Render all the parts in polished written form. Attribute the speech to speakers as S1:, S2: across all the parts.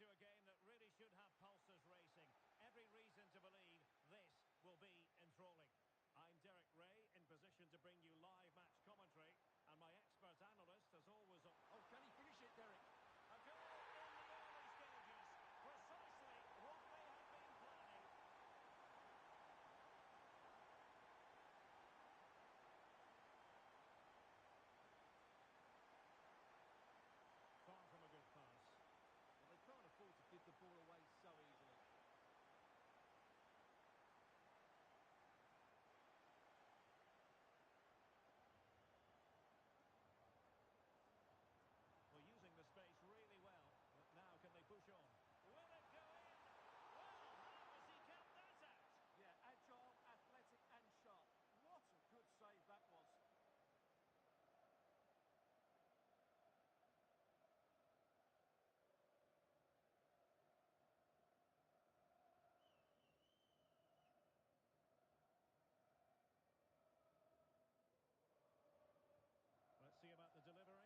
S1: into a game that really should have pulses racing. Every reason to believe this will be enthralling. I'm Derek Ray, in position to bring you live match commentary, and my expert analyst, as always...
S2: Oh, can he finish it, Derek?
S1: A goal in the early stages. Precisely what they have been planning. Far from a good pass.
S2: Well, they can't afford to give the ball away so easily.
S1: Well, using the space really well. But now can they push on? Will it go in? Well, how has he kept that out?
S2: Yeah, agile, athletic and sharp. What a good save that was.
S1: Let's see about the delivery.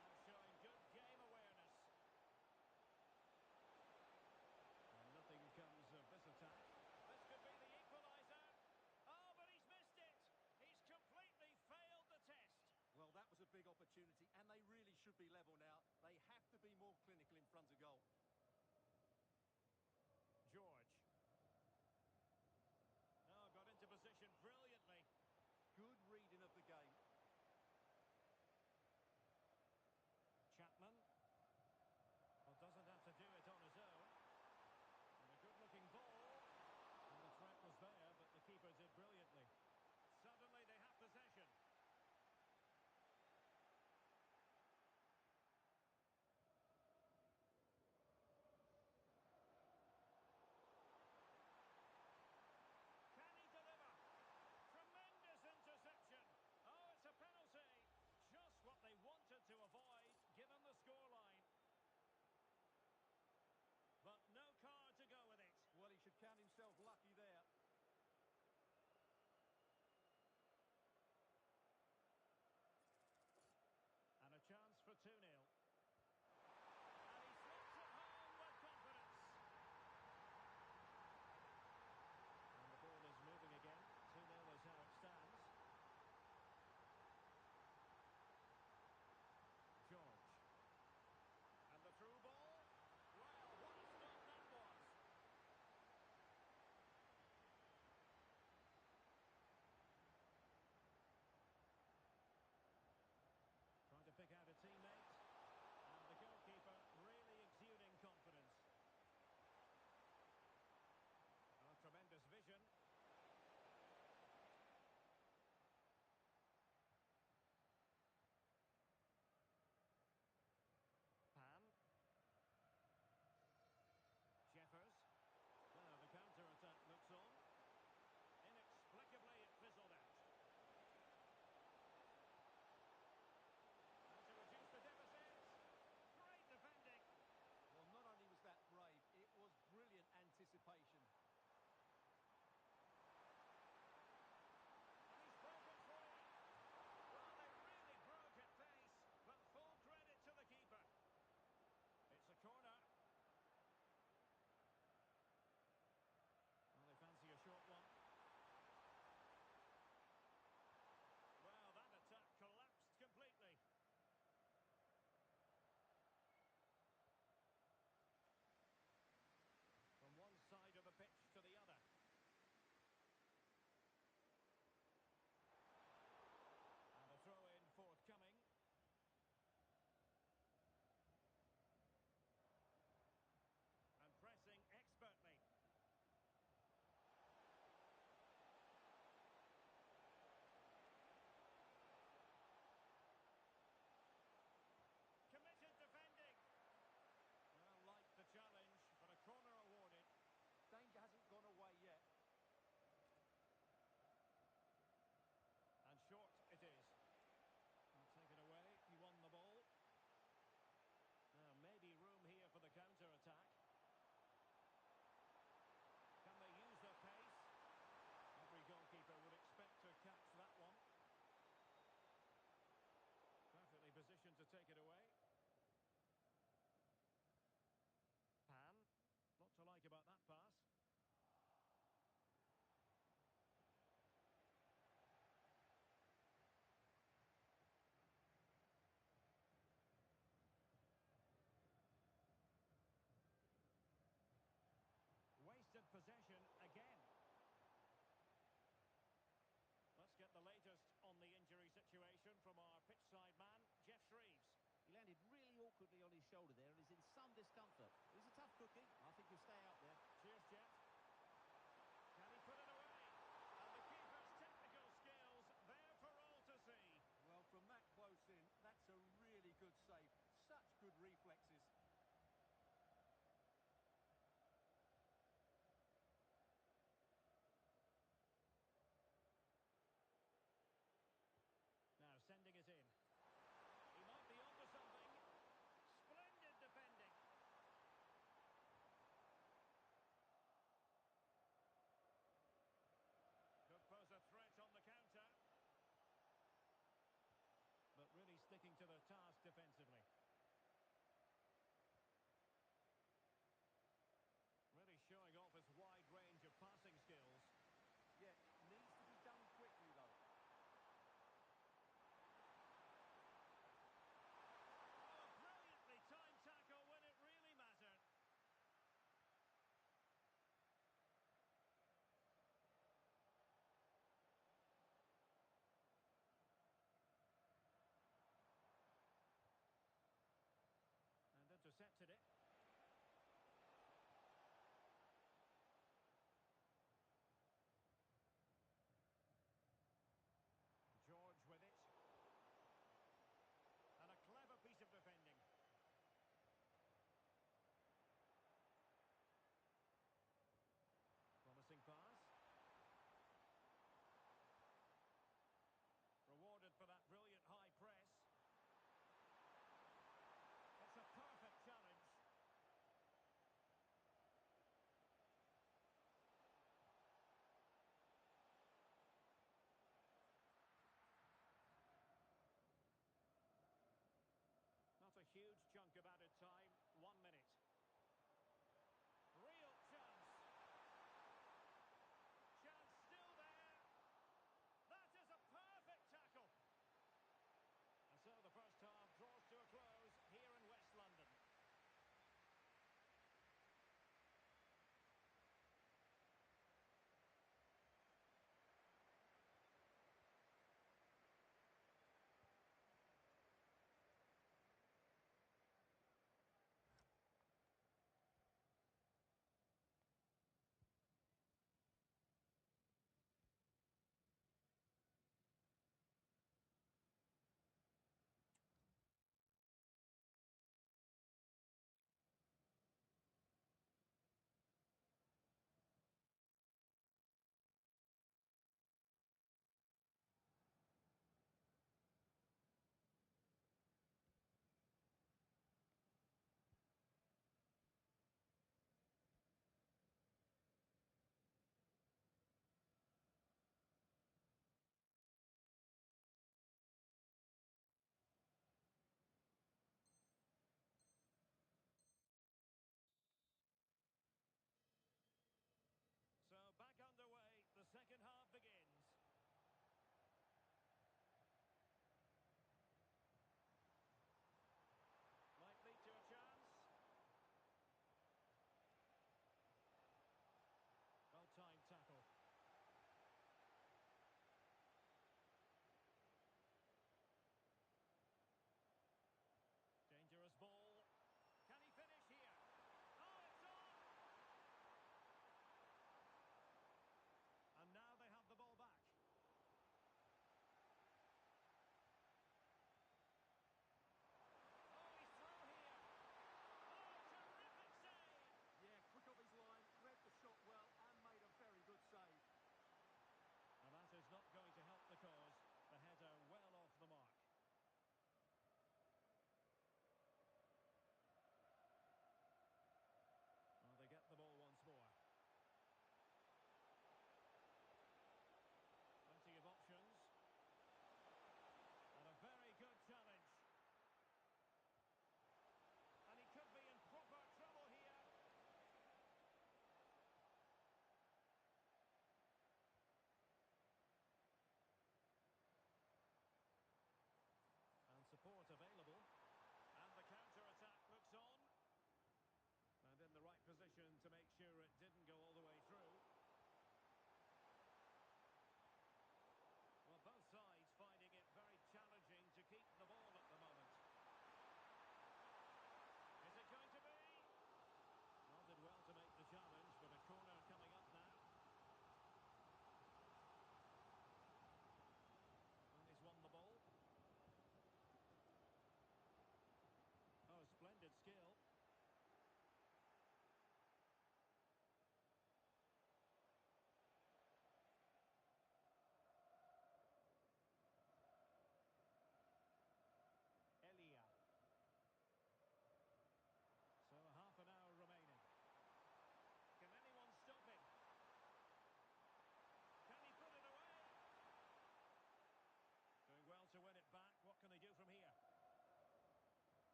S1: And showing good game awareness. And nothing comes of this attack. This could be the equaliser. Oh, but he's missed it. He's completely failed the test.
S2: Well, that was a big opportunity, and they really should be level now. They have to be more clinical in front of goal.
S1: George. Oh, got into position brilliantly.
S2: Good reading of the game.
S1: Chapman. Well, doesn't have to do it on his own. And a good-looking ball. And the threat was there, but the keeper did brilliantly. Suddenly they have possession.
S3: awkwardly on his shoulder there and is in some discomfort. He's a tough cookie. I think he'll stay out there.
S1: Cheers, Jet. Can he put it away? And the keeper's technical skills there for all to see.
S2: Well, from that close in, that's a really good save. Such good reflexes.
S1: Now sending it in. He might be onto something. Splendid defending. Could pose a threat on the counter. But really sticking to their task defensively.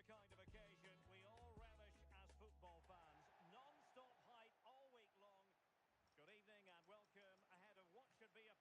S1: kind of occasion we all relish as football fans. Non-stop hype all week long. Good evening and welcome ahead of what should be a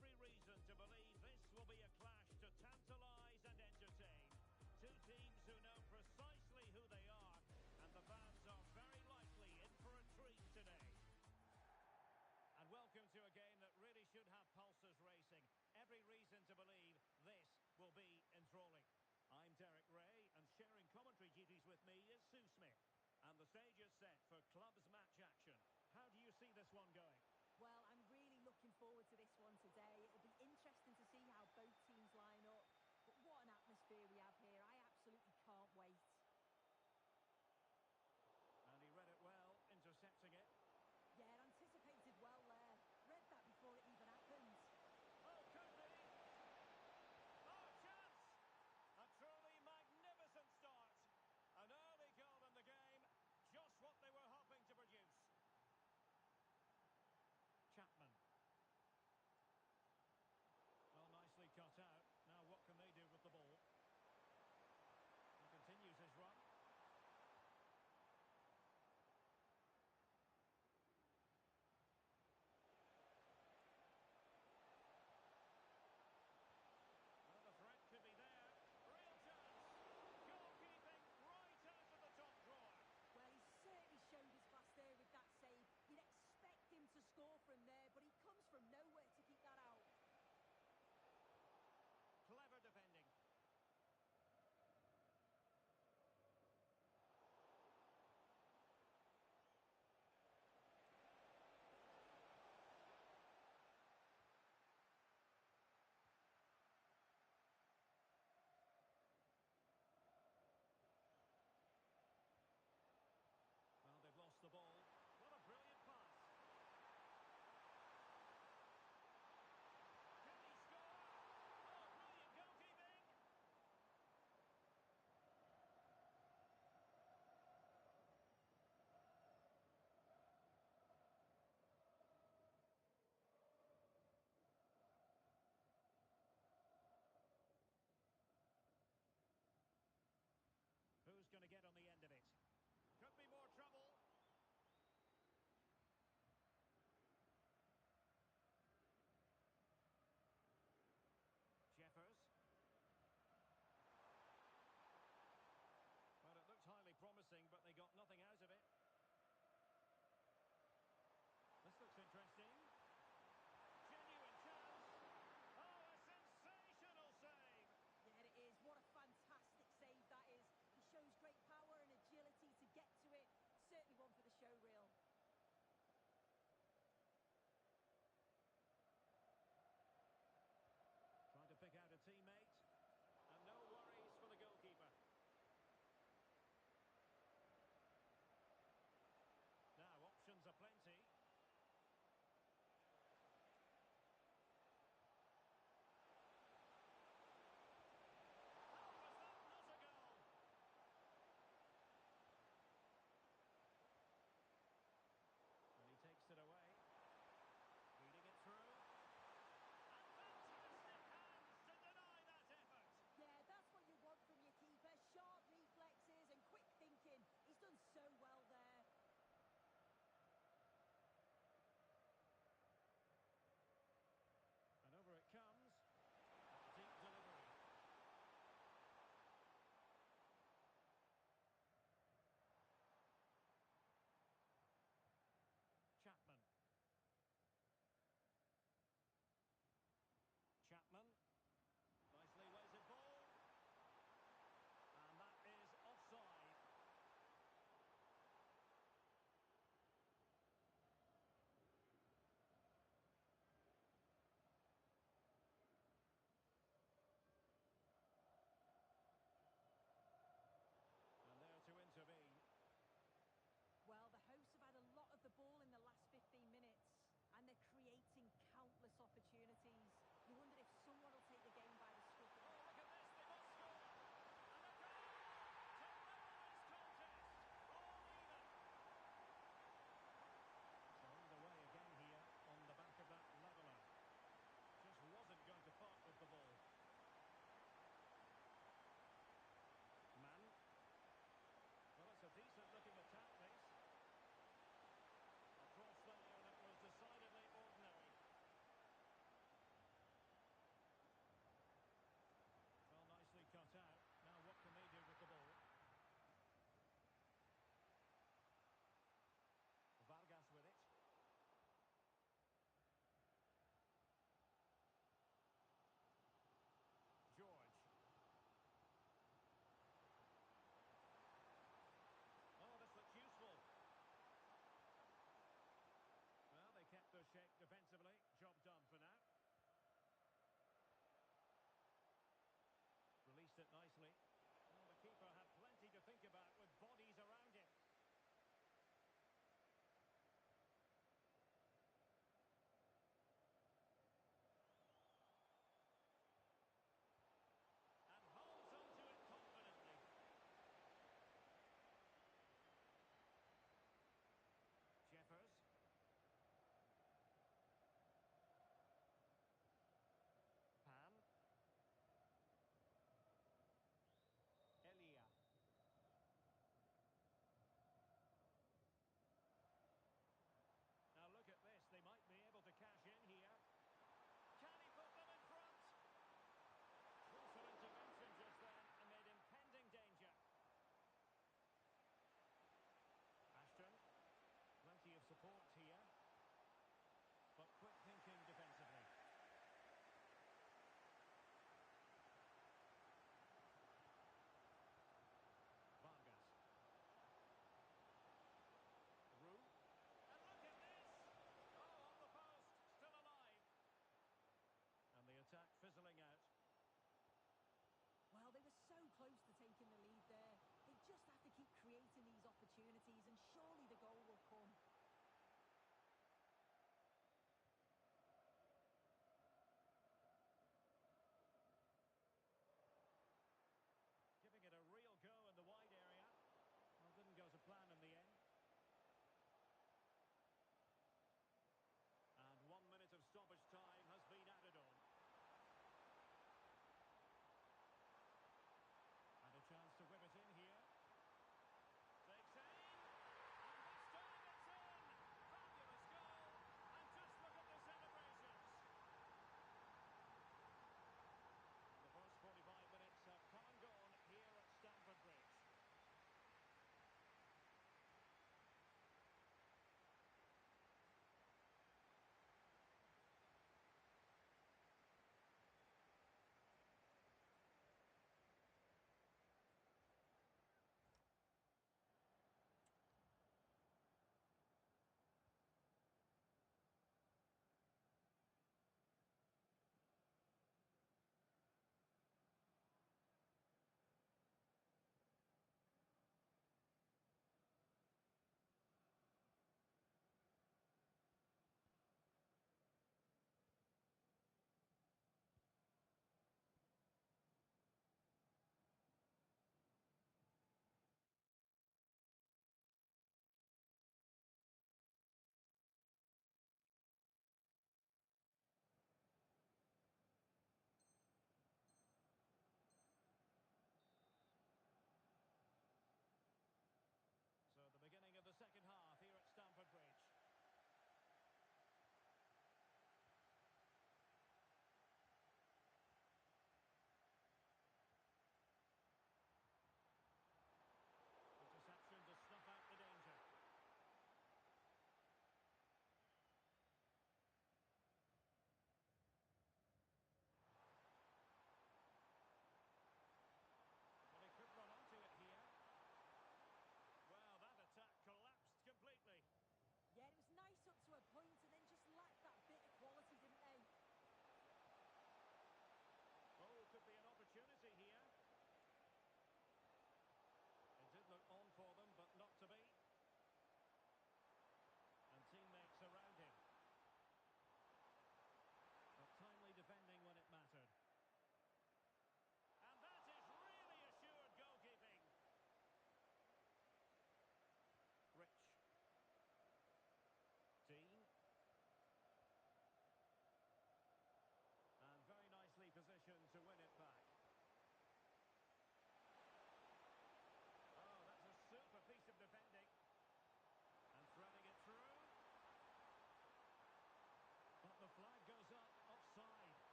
S1: every reason to believe this will be a clash to tantalise and entertain. Two teams who know precisely who they are, and the fans are very likely in for a treat today. And welcome to a game that really should have pulses racing. Every reason to believe this will be enthralling. I'm Derek Ray, and sharing commentary duties with me is Sue Smith. And the stage is set for clubs match action. How do you see this one going?
S4: Well, I'm really looking forward to this one today. It'll be interesting to see how both teams line up. But what an atmosphere we have here. I absolutely can't wait.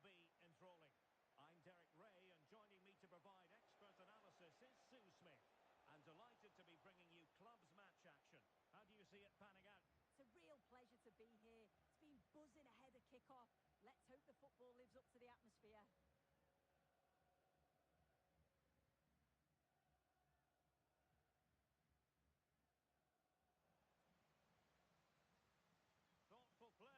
S1: be enthralling. I'm Derek Ray, and joining me to provide expert analysis is Sue Smith. And delighted to be bringing you clubs match action. How do you see it panning out?
S4: It's a real pleasure to be here. It's been buzzing ahead of kick-off. Let's hope the football lives up to the atmosphere.
S1: Thoughtful play.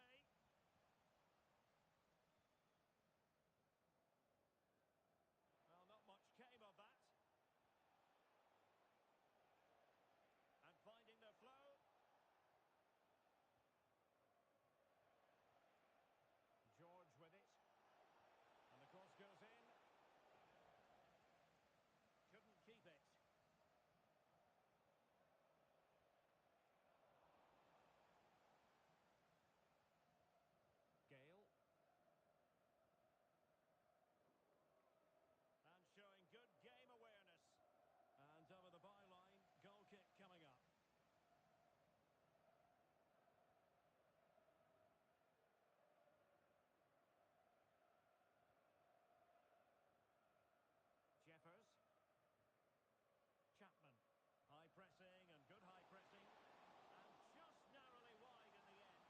S1: Well, not much came of that. And finding the flow. George with it. And the cross goes in. Couldn't keep it. Gale. And showing good game awareness. And over the byline, goal kick coming up. Jeffers. Chapman. High pressing and good high pressing. And just narrowly wide in the end.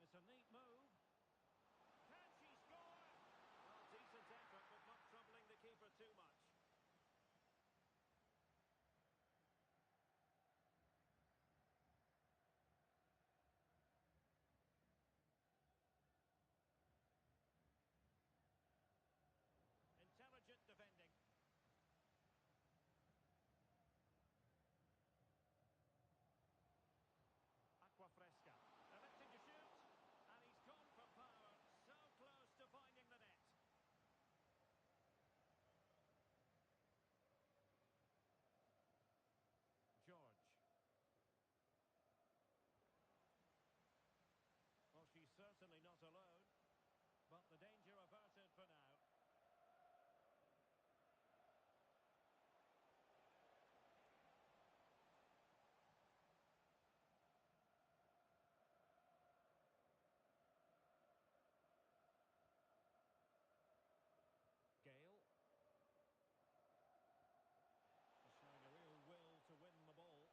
S1: It's a neat move. Can she score? Well, decent effort, but not troubling the keeper too much. Intelligent defending. Aquafresca. Electing to shoot. And he's gone for power. So close to finding the net. George. Well, she's certainly not alone. But the danger averted for now. Gale. Showing a real will to win the ball.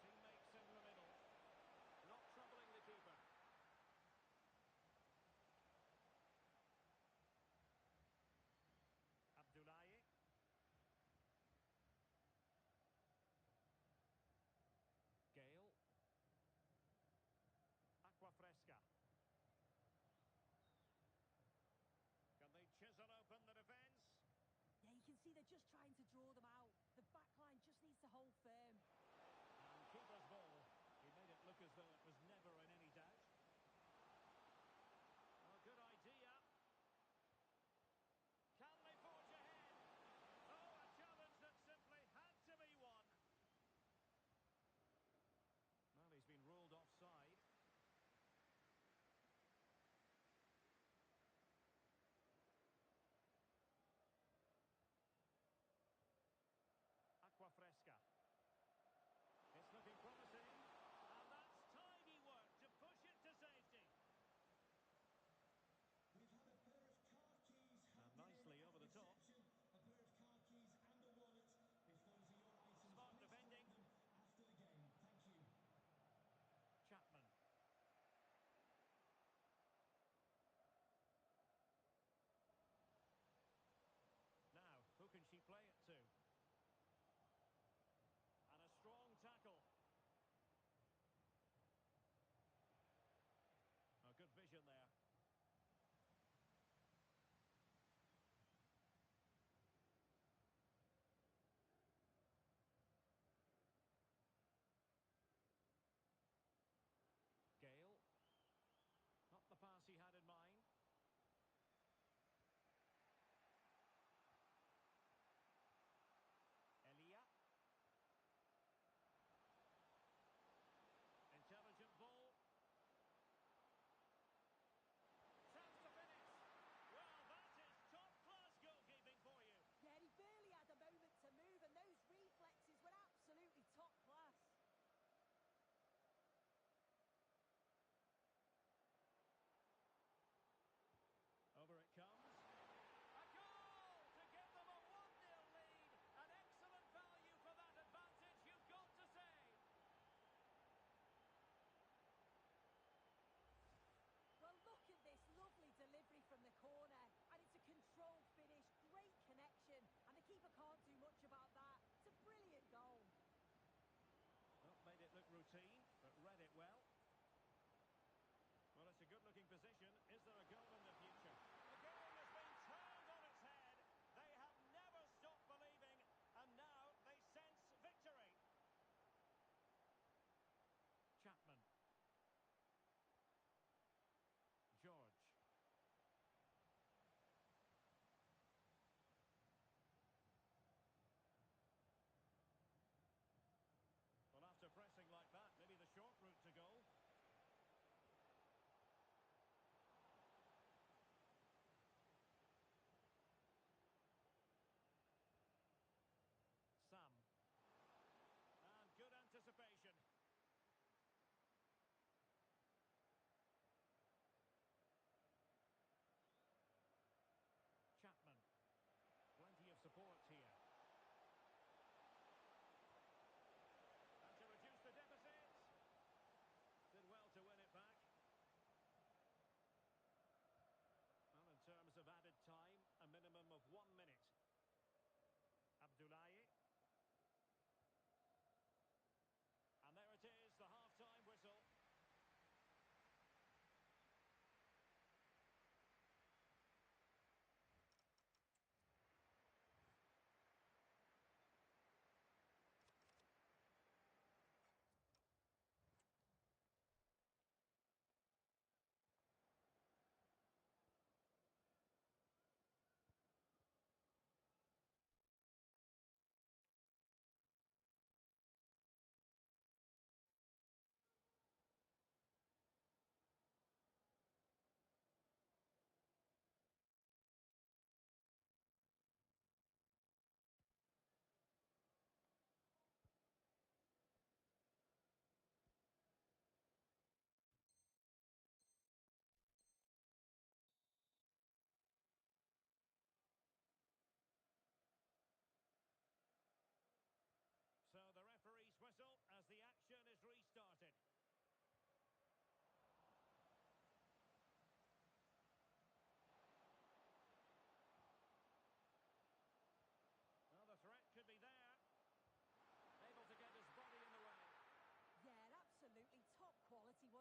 S1: Teammates in the middle. Not troubling the keeper. Abdullahi. Gale. Aquafresca. Can they chisel open the defence?
S4: Yeah, you can see they're just trying to draw them out. The back line just needs to hold firm.
S1: And keeper's ball. He made it look as though it was never in any doubt. Well, good idea. Can they forge ahead? Oh, a challenge that simply had to be won. Well, he's been ruled offside. Aquafresca.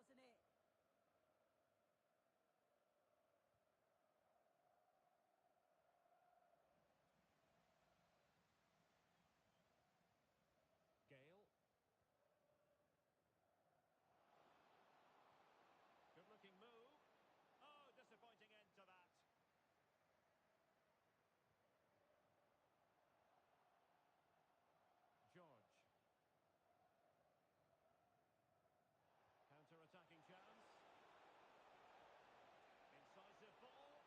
S4: wasn't it?
S1: Gale. Good-looking move. Oh, disappointing end to that. George. Counter-attacking chance. Incisive ball.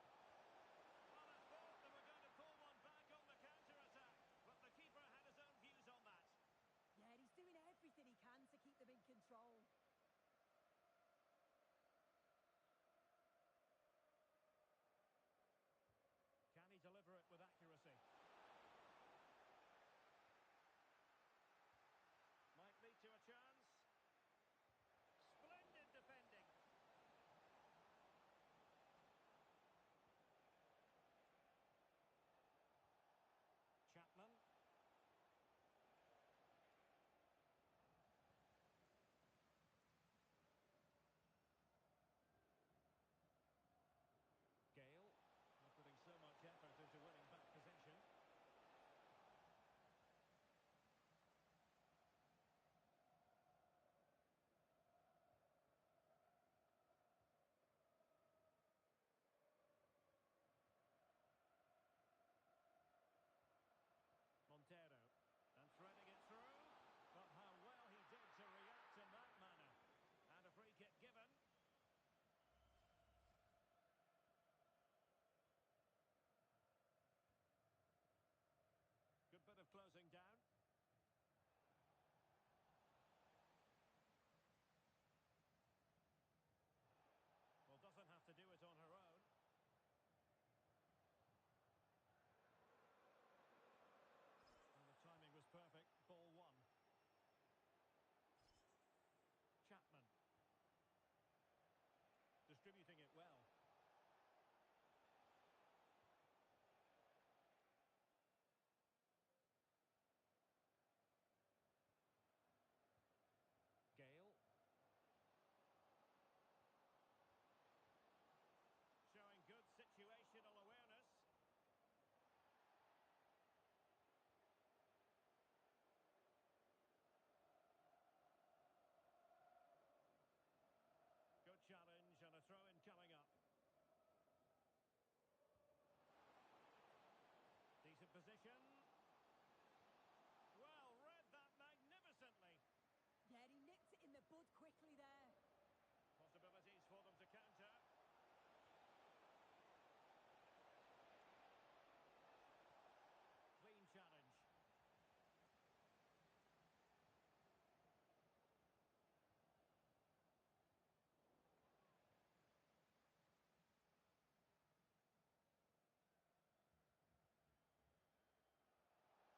S1: Well, I thought they were going to pull one back on the counter-attack, but the keeper had his own views on that.
S4: Yeah, he's doing everything he can to keep them in control.
S1: Can he deliver it with accuracy? Might lead to a chance. Splendid defending. Chapman. Gale. Not putting so much effort into winning back possession. Montero. And threading it through. But how well he did to react in that manner. And a free kick given. Good bit of closing down. Well, doesn't have to do it on her own. And the timing was perfect. Ball one. Chapman. Distributing it well. Gale. Showing good situational awareness. Good challenge and a throw-in coming up. Decent position. Well, read that magnificently.
S4: Yeah, he nipped it in the bud quickly there.
S1: Possibilities for them to counter. Clean challenge.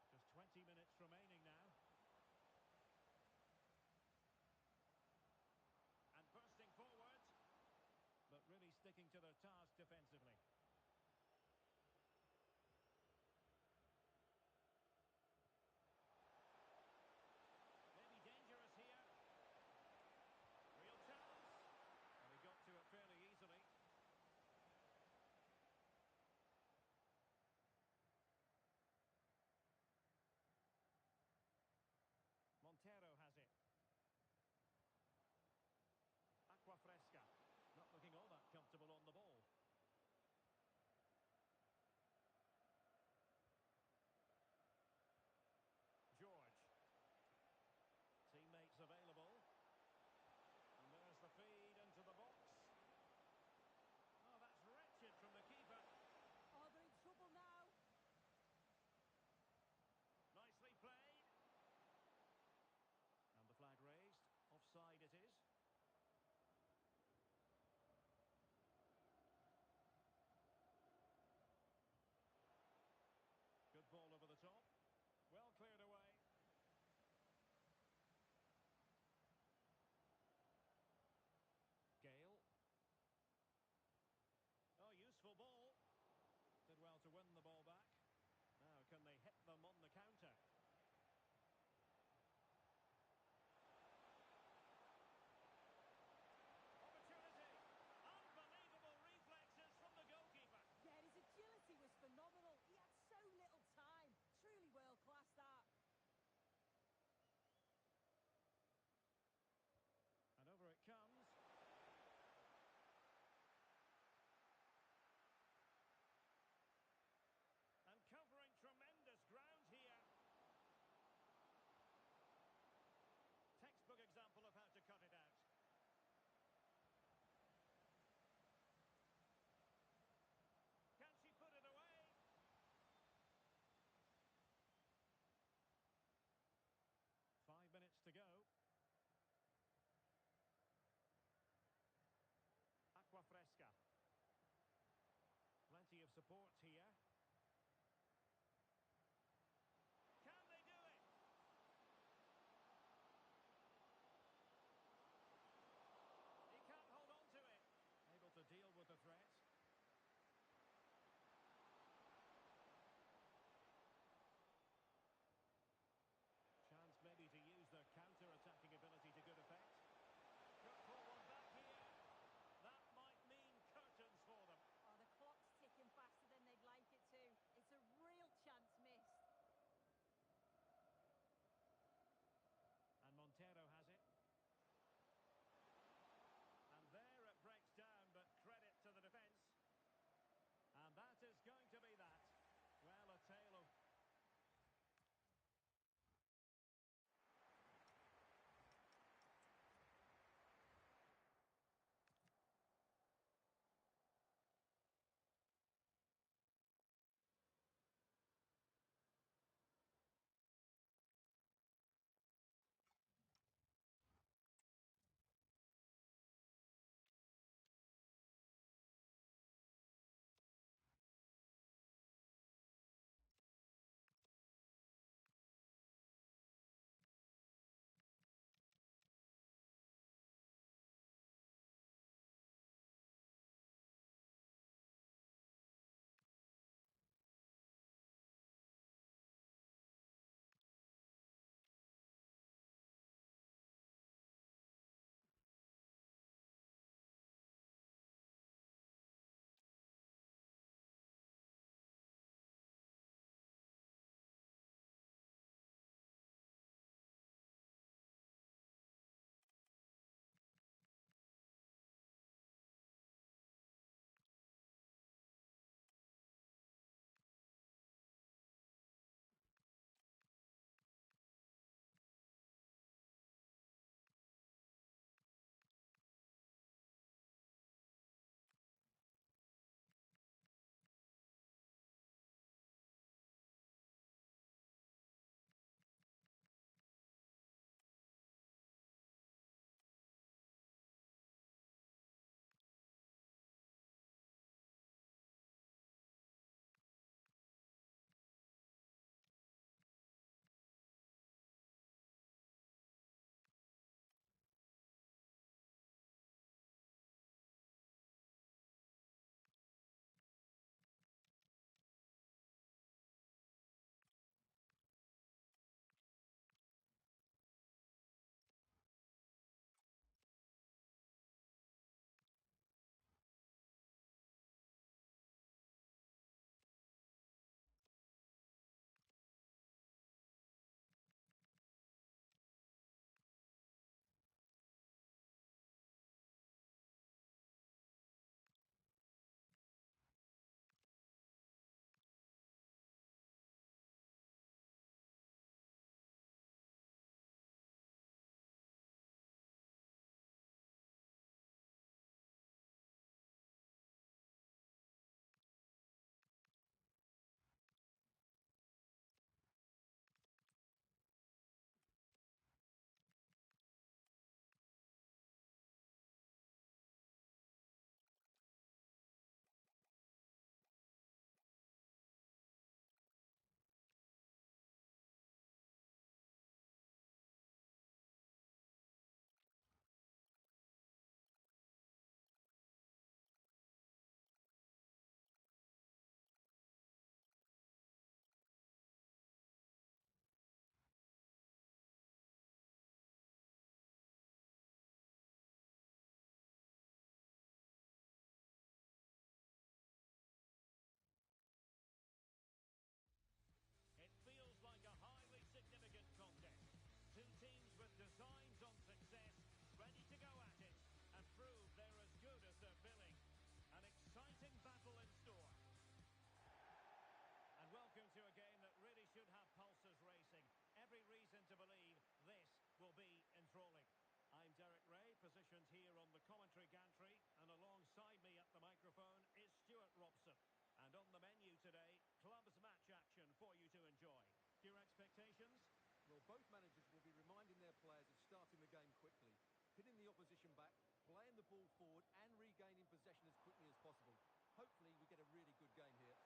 S1: Just 20 minutes remaining now. And bursting forward. But really sticking to their task defensively. Maybe dangerous here. Real chance. And he got to it fairly easily. Montero has it. Aqua Fresca. Not looking all that comfortable on the ball. support here. Can they do it? He can't hold on to it. Able to deal with the threat. Chance maybe to use their counter-attacking ability to good effect. Could pull one back here. That might mean curtains for them.
S4: Oh, the clock's ticking faster than they'd like it to. It's a real chance missed.
S1: And Montero has it. And there it breaks down, but credit to the defence. And that is going to be that. Well, a tale of... It feels like a highly significant contest. Two teams with designs on success, ready to go at it and prove they're as good as they're billing. An exciting battle in store. And welcome to a game that really should have pulses racing. Every reason to believe this will be enthralling. I'm Derek Ray, positioned here on the commentary gantry, and alongside me at the microphone is Stuart Robson. And on the menu today, clubs match action for you to enjoy. Your expectations?
S2: Well, both managers will be reminding their players of starting the game quickly, hitting the opposition back, playing the ball forward and regaining possession as quickly as possible. Hopefully we get a really good game here.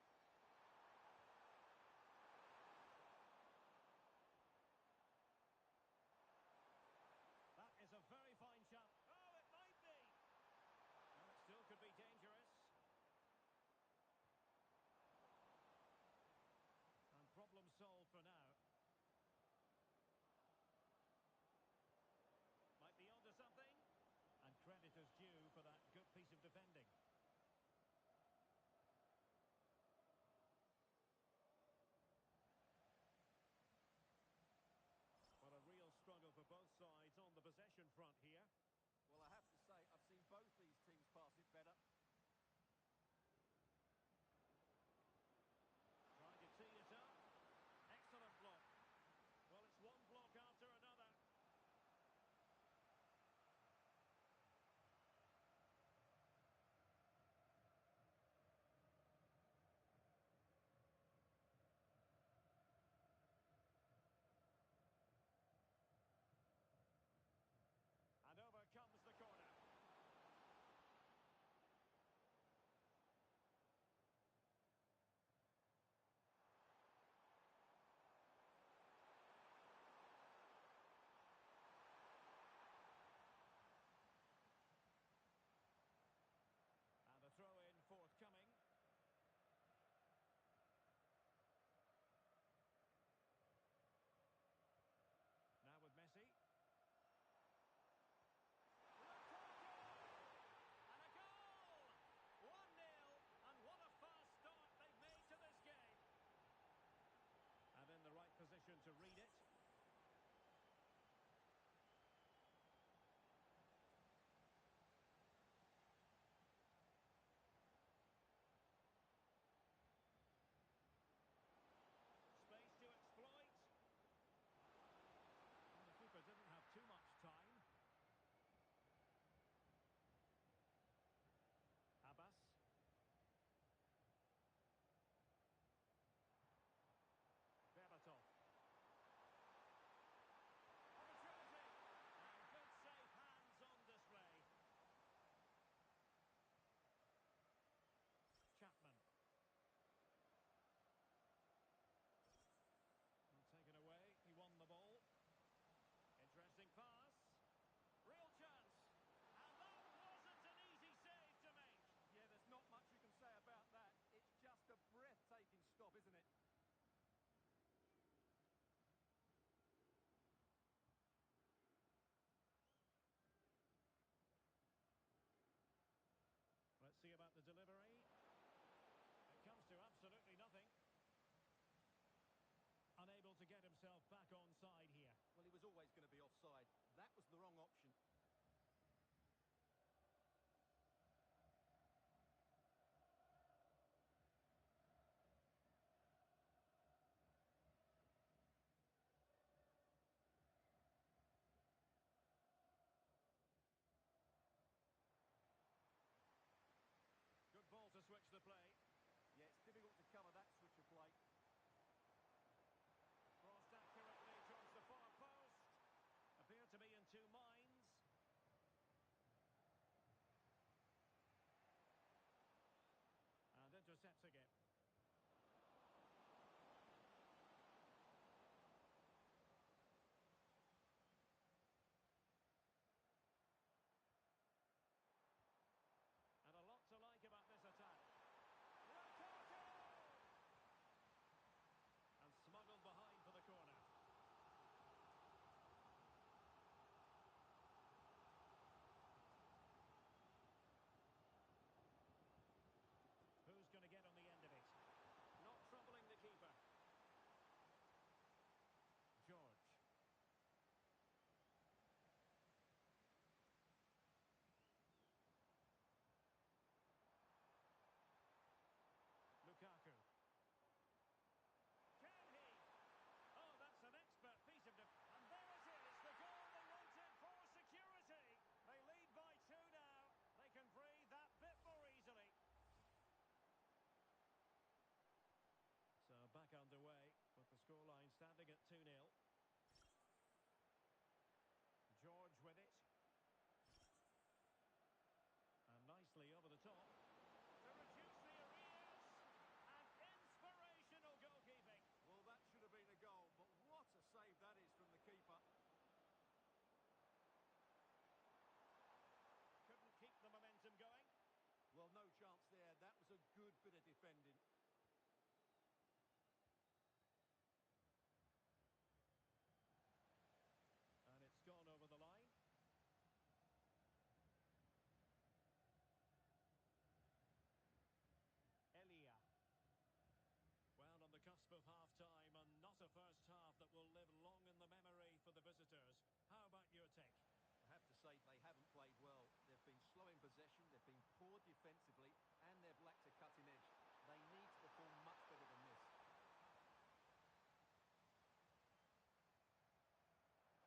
S2: defensively, and they've lacked a cutting edge. They need to perform much better than this.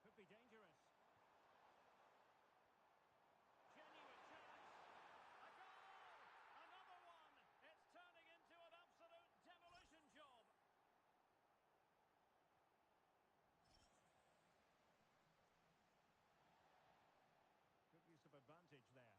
S1: Could be dangerous. Genuine chance. A goal! Another one! It's turning into an absolute demolition job. Good use of advantage there.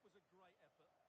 S2: was a great effort.